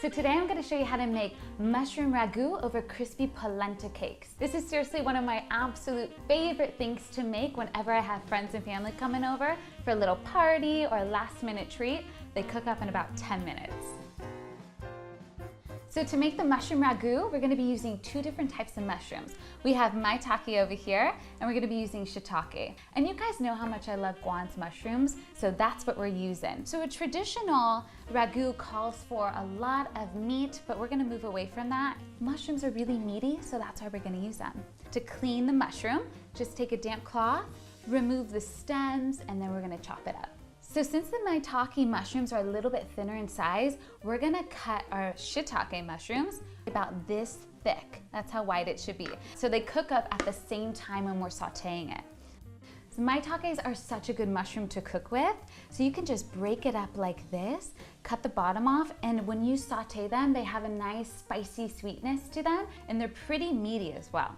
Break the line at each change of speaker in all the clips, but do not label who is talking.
So today I'm going to show you how to make mushroom ragu over crispy polenta cakes. This is seriously one of my absolute favorite things to make whenever I have friends and family coming over for a little party or a last minute treat. They cook up in about 10 minutes. So to make the mushroom ragu, we're going to be using two different types of mushrooms. We have maitake over here, and we're going to be using shiitake. And you guys know how much I love Guan's mushrooms, so that's what we're using. So a traditional ragu calls for a lot of meat, but we're going to move away from that. Mushrooms are really meaty, so that's why we're going to use them. To clean the mushroom, just take a damp cloth, remove the stems, and then we're going to chop it up. So since the maitake mushrooms are a little bit thinner in size, we're gonna cut our shiitake mushrooms about this thick. That's how wide it should be. So they cook up at the same time when we're sauteing it. So maitakes are such a good mushroom to cook with. So you can just break it up like this, cut the bottom off, and when you saute them, they have a nice spicy sweetness to them, and they're pretty meaty as well.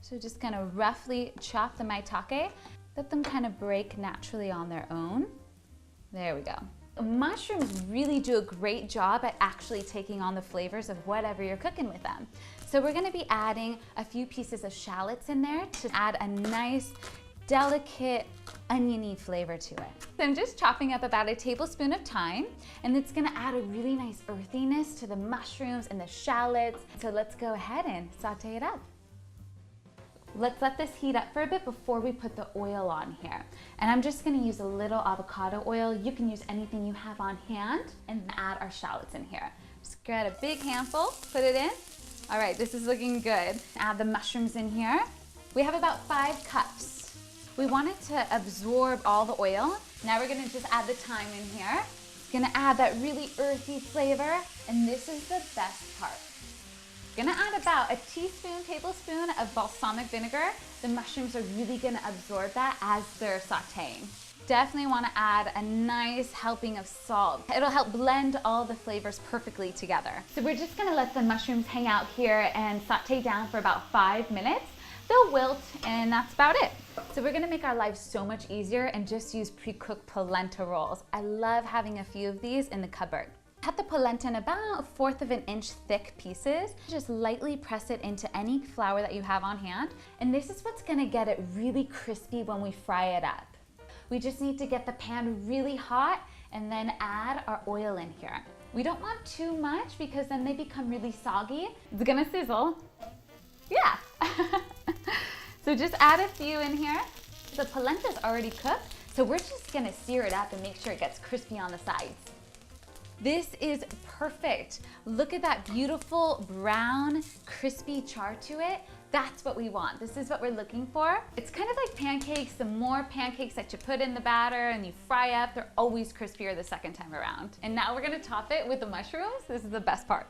So just gonna roughly chop the maitake, let them kind of break naturally on their own. There we go. Mushrooms really do a great job at actually taking on the flavors of whatever you're cooking with them. So we're gonna be adding a few pieces of shallots in there to add a nice, delicate, oniony flavor to it. So I'm just chopping up about a tablespoon of thyme, and it's gonna add a really nice earthiness to the mushrooms and the shallots. So let's go ahead and saute it up. Let's let this heat up for a bit before we put the oil on here. And I'm just gonna use a little avocado oil. You can use anything you have on hand, and add our shallots in here. Just get a big handful, put it in. All right, this is looking good. Add the mushrooms in here. We have about 5 cups. We want it to absorb all the oil. Now we're gonna just add the thyme in here. It's gonna add that really earthy flavor, and this is the best part. Gonna add about a tablespoon of balsamic vinegar. The mushrooms are really gonna absorb that as they're sauteing. Definitely wanna add a nice helping of salt. It'll help blend all the flavors perfectly together. So we're just gonna let the mushrooms hang out here and saute down for about 5 minutes. They'll wilt, and that's about it. So we're gonna make our lives so much easier and just use pre-cooked polenta rolls. I love having a few of these in the cupboard. Cut the polenta in about 1/4 of an inch thick pieces. Just lightly press it into any flour that you have on hand. And this is what's gonna get it really crispy when we fry it up. We just need to get the pan really hot and then add our oil in here. We don't want too much because then they become really soggy. It's gonna sizzle. Yeah. So just add a few in here. The polenta's already cooked, so we're just gonna sear it up and make sure it gets crispy on the sides. This is perfect. Look at that beautiful brown, crispy char to it. That's what we want. This is what we're looking for. It's kind of like pancakes. The more pancakes that you put in the batter and you fry up, they're always crispier the second time around. And now we're gonna top it with the mushrooms. This is the best part.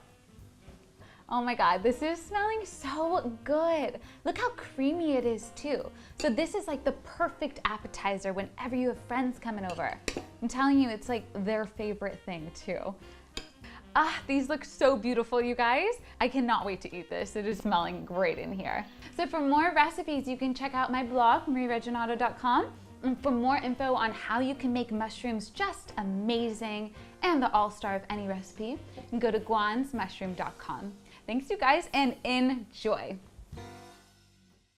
Oh my God, this is smelling so good. Look how creamy it is too. So this is like the perfect appetizer whenever you have friends coming over. I'm telling you, it's like their favorite thing too. Ah, these look so beautiful, you guys. I cannot wait to eat this. It is smelling great in here. So for more recipes, you can check out my blog, reginato.com. And for more info on how you can make mushrooms just amazing and the all-star of any recipe, you can go to guansmushroom.com. Thanks, you guys, and enjoy.